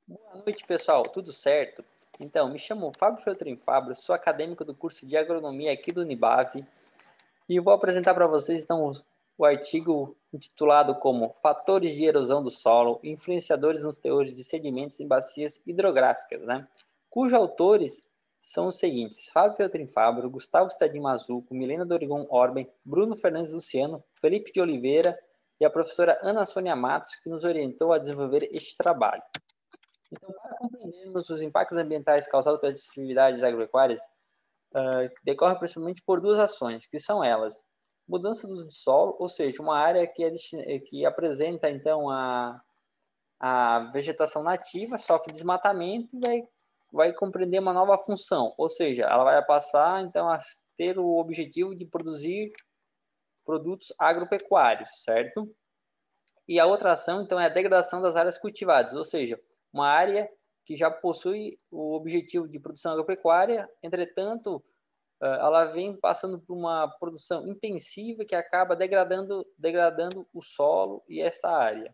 Boa noite, pessoal. Tudo certo? Então, me chamo Fábio Feltrin Fabro, sou acadêmico do curso de Agronomia aqui do Unibave e vou apresentar para vocês então o artigo intitulado como Fatores de erosão do solo, influenciadores nos teores de sedimentos em bacias hidrográficas, né? Cujos autores são os seguintes: Fábio Feltrin Fabro, Gustavo Stedin Mazuco, Milena Dorigon Orben, Bruno Fernandes Luciano, Felipe de Oliveira e a professora Ana Sônia Matos, que nos orientou a desenvolver este trabalho. Então, para compreendermos os impactos ambientais causados pelas atividades agropecuárias, decorre principalmente por duas ações, que são elas: mudança do solo, ou seja, uma área que apresenta então a vegetação nativa, sofre desmatamento e vai compreender uma nova função, ou seja, ela vai passar então a ter o objetivo de produzir produtos agropecuários, certo? E a outra ação, então, é a degradação das áreas cultivadas, ou seja, uma área que já possui o objetivo de produção agropecuária, entretanto, ela vem passando por uma produção intensiva que acaba degradando o solo e essa área.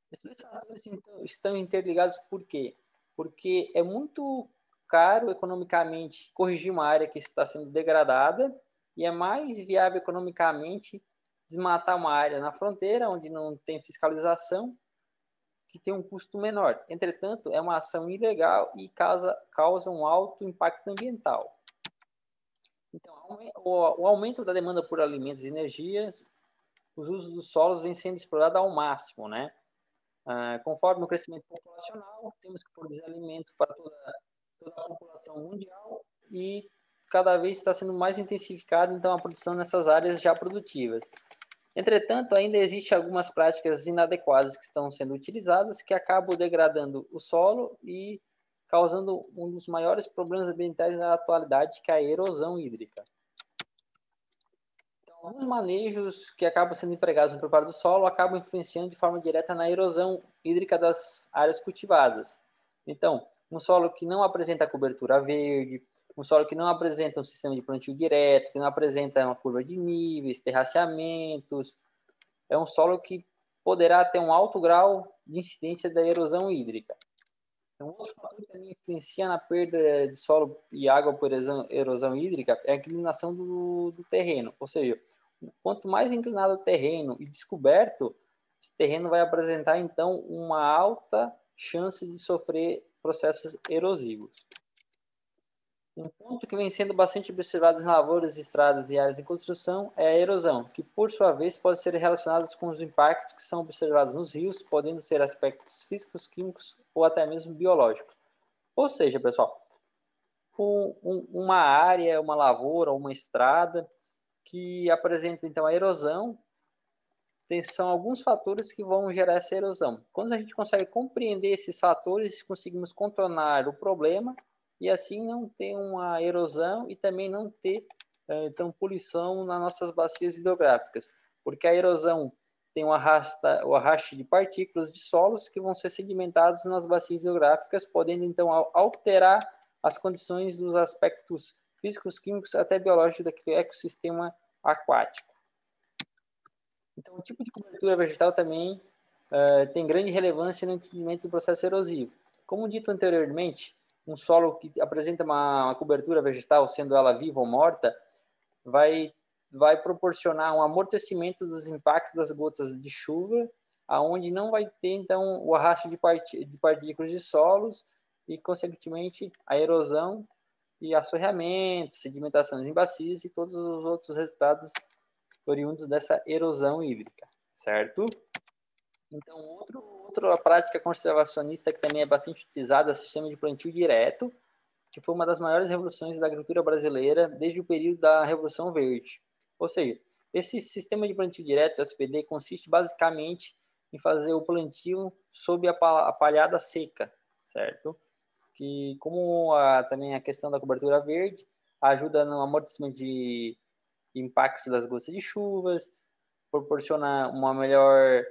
Esses dois fatores então, estão interligados por quê? Porque é muito caro economicamente corrigir uma área que está sendo degradada e é mais viável economicamente desmatar uma área na fronteira, onde não tem fiscalização, que tem um custo menor. Entretanto, é uma ação ilegal e causa um alto impacto ambiental. Então, o aumento da demanda por alimentos e energias, os usos dos solos vem sendo explorados ao máximo, né? Conforme o crescimento populacional, temos que produzir alimentos para toda a população mundial e cada vez está sendo mais intensificada então a produção nessas áreas já produtivas. Entretanto, ainda existem algumas práticas inadequadas que estão sendo utilizadas que acabam degradando o solo e causando um dos maiores problemas ambientais na atualidade, que é a erosão hídrica. Então, alguns manejos que acabam sendo empregados no preparo do solo acabam influenciando de forma direta na erosão hídrica das áreas cultivadas. Então, um solo que não apresenta cobertura verde, um solo que não apresenta um sistema de plantio direto, que não apresenta uma curva de níveis, terraceamentos, é um solo que poderá ter um alto grau de incidência da erosão hídrica. Um outro fator que também influencia na perda de solo e água por erosão hídrica é a inclinação do terreno. Ou seja, quanto mais inclinado o terreno e descoberto, esse terreno vai apresentar, então, uma alta chance de sofrer processos erosivos. Um ponto que vem sendo bastante observado em lavouras, estradas e áreas em construção é a erosão, que por sua vez pode ser relacionada com os impactos que são observados nos rios, podendo ser aspectos físicos, químicos ou até mesmo biológicos. Ou seja, pessoal, uma área, uma lavoura, uma estrada que apresenta então a erosão, são alguns fatores que vão gerar essa erosão. Quando a gente consegue compreender esses fatores, conseguimos contornar o problema e assim não ter uma erosão e também não ter então poluição nas nossas bacias hidrográficas, porque a erosão tem o arraste de partículas de solos que vão ser sedimentados nas bacias hidrográficas, podendo então alterar as condições dos aspectos físicos, químicos, até biológicos daquele ecossistema aquático. Então, o tipo de cobertura vegetal também tem grande relevância no entendimento do processo erosivo. Como dito anteriormente, um solo que apresenta uma cobertura vegetal, sendo ela viva ou morta, vai proporcionar um amortecimento dos impactos das gotas de chuva, aonde não vai ter, então, o arrasto de partículas de solos e, consequentemente, a erosão e assoreamento, sedimentação em bacias e todos os outros resultados oriundos dessa erosão hídrica, certo? Então, outra prática conservacionista que também é bastante utilizada é o sistema de plantio direto, que foi uma das maiores revoluções da agricultura brasileira desde o período da Revolução Verde. Ou seja, esse sistema de plantio direto, SPD, consiste basicamente em fazer o plantio sob a palhada seca, certo? Que, como também a questão da cobertura verde, ajuda no amortecimento de impactos das gotas de chuvas, proporciona uma melhor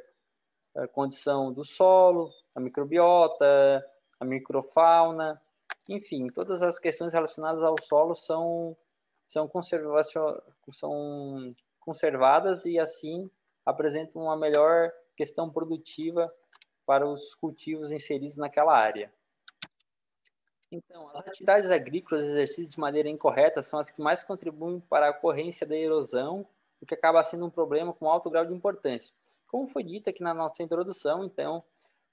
condição do solo, a microbiota, a microfauna, enfim, todas as questões relacionadas ao solo são conservadas e assim apresentam uma melhor questão produtiva para os cultivos inseridos naquela área. Então, as atividades agrícolas e exercidos de maneira incorreta são as que mais contribuem para a ocorrência da erosão, o que acaba sendo um problema com alto grau de importância. Como foi dito aqui na nossa introdução, então,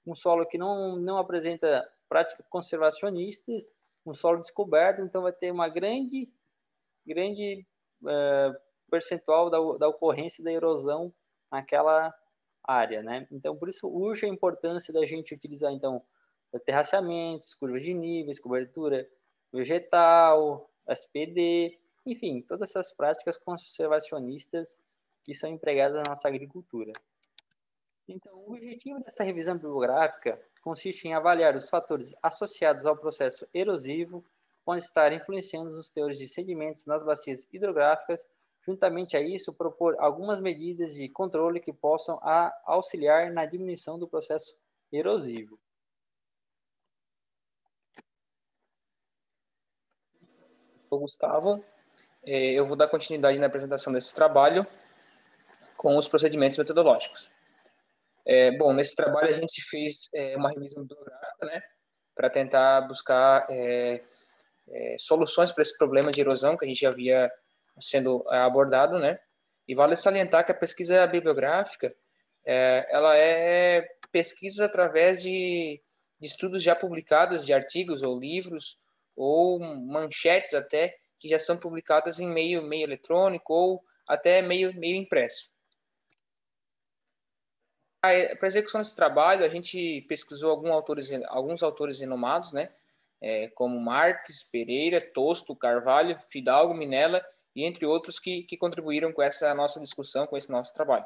um solo que não apresenta práticas conservacionistas, um solo descoberto, então vai ter uma grande percentual da ocorrência da erosão naquela área, né? Então, por isso urge a importância da gente utilizar, então, terraceamentos, curvas de níveis, cobertura vegetal, SPD, enfim, todas essas práticas conservacionistas que são empregadas na nossa agricultura. Então, o objetivo dessa revisão bibliográfica consiste em avaliar os fatores associados ao processo erosivo, podem estar influenciando nos teores de sedimentos nas bacias hidrográficas. Juntamente a isso, propor algumas medidas de controle que possam auxiliar na diminuição do processo erosivo. Sou Gustavo, eu vou dar continuidade na apresentação desse trabalho com os procedimentos metodológicos. Bom, nesse trabalho a gente fez uma revisão bibliográfica, né, para tentar buscar soluções para esse problema de erosão que a gente já havia sendo abordado, né, e vale salientar que a pesquisa bibliográfica, ela é pesquisa através de estudos já publicados, de artigos ou livros, ou manchetes até, que já são publicadas em meio eletrônico ou até meio impresso. Para a execução desse trabalho, a gente pesquisou alguns autores renomados, né, como Marques, Pereira, Tosto, Carvalho, Fidalgo, Minella, e entre outros que contribuíram com essa nossa discussão, com esse nosso trabalho.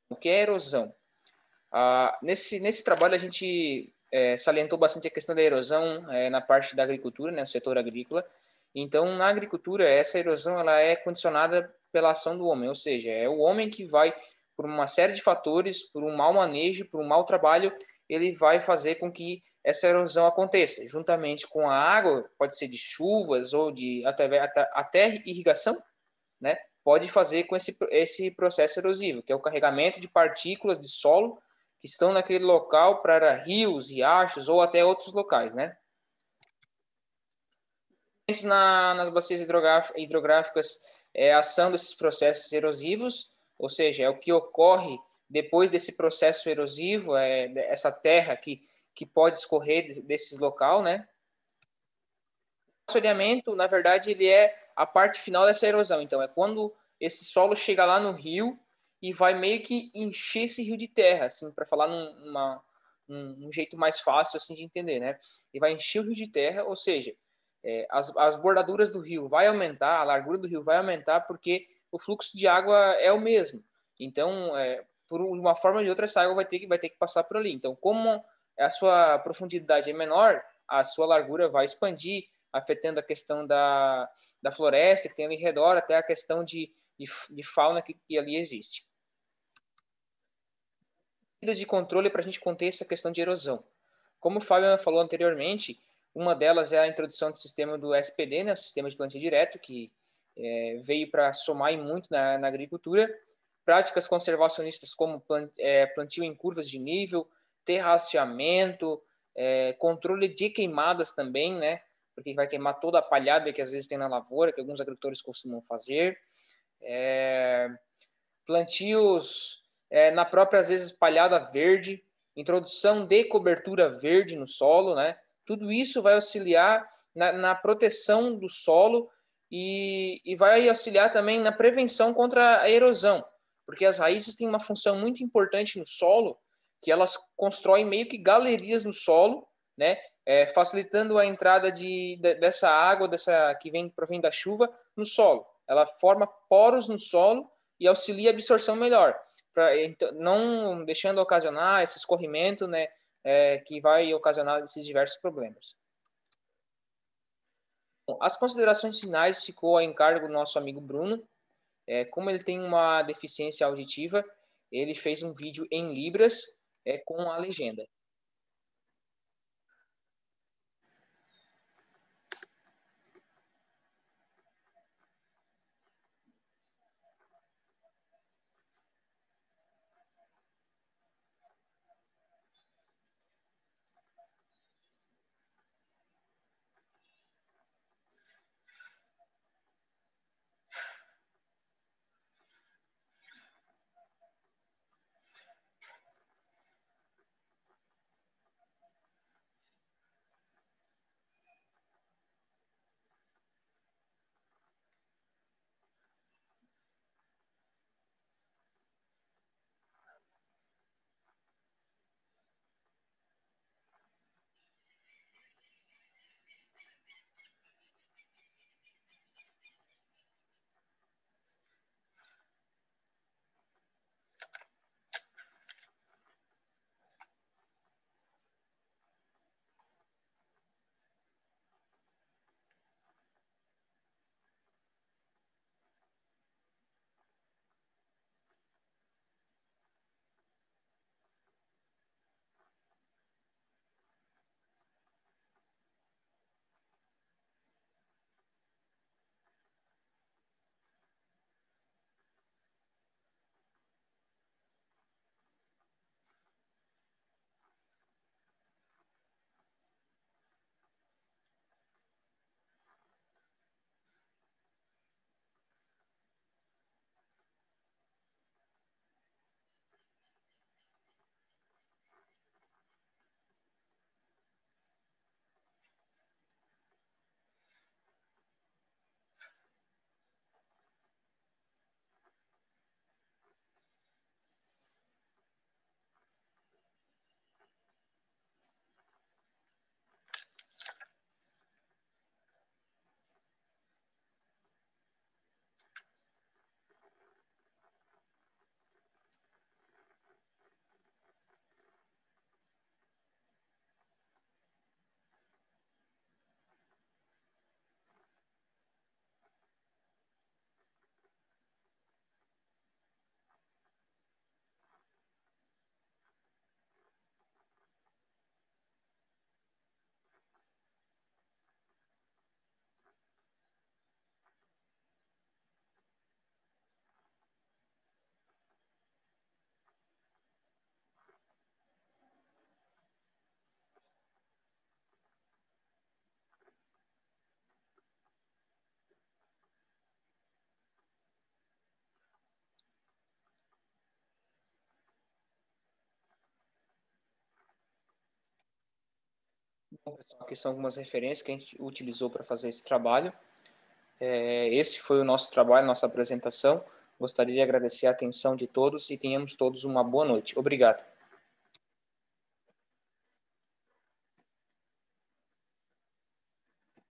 O que é erosão? Nesse trabalho, a gente salientou bastante a questão da erosão na parte da agricultura, né, no setor agrícola. Então, na agricultura, essa erosão ela é condicionada pela ação do homem, ou seja, é o homem que vai, por uma série de fatores, por um mau manejo, por um mau trabalho, ele vai fazer com que essa erosão aconteça, juntamente com a água, pode ser de chuvas ou de até irrigação, né? Pode fazer com esse processo erosivo, que é o carregamento de partículas de solo que estão naquele local para rios, riachos ou até outros locais, né? Nas bacias hidrográficas é a ação desses processos erosivos, ou seja, é o que ocorre depois desse processo erosivo, essa terra que pode escorrer desses locais, né? O assoreamento, na verdade, ele é a parte final dessa erosão. Então, é quando esse solo chega lá no rio e vai meio que encher esse rio de terra, assim, para falar num jeito mais fácil assim de entender, né? E vai encher o rio de terra, ou seja, as bordaduras do rio vai aumentar, a largura do rio vai aumentar porque o fluxo de água é o mesmo. Então, por uma forma ou de outra, essa água vai ter que passar por ali. Então, como a sua profundidade é menor, a sua largura vai expandir, afetando a questão da floresta que tem ali em redor, até a questão de fauna que ali existe. Medidas de controle para a gente conter essa questão de erosão. Como o Fábio falou anteriormente, uma delas é a introdução do sistema do SPD, né, o sistema de plantio direto, que veio para somar muito na agricultura. Práticas conservacionistas como plantio em curvas de nível, terraceamento, controle de queimadas também, né, porque vai queimar toda a palhada que às vezes tem na lavoura, que alguns agricultores costumam fazer. Plantios na própria, às vezes, palhada verde, introdução de cobertura verde no solo, né? Tudo isso vai auxiliar na proteção do solo e vai auxiliar também na prevenção contra a erosão, porque as raízes têm uma função muito importante no solo, que elas constroem meio que galerias no solo, né? Facilitando a entrada dessa água, que provém da chuva, no solo. Ela forma poros no solo e auxilia a absorção melhor, então, não deixando ocasionar esse escorrimento, né, que vai ocasionar esses diversos problemas. Bom, as considerações finais ficou a encargo do nosso amigo Bruno. Como ele tem uma deficiência auditiva, ele fez um vídeo em Libras com a legenda. Aqui são algumas referências que a gente utilizou para fazer esse trabalho. Esse foi o nosso trabalho, nossa apresentação. Gostaria de agradecer a atenção de todos e tenhamos todos uma boa noite. Obrigado.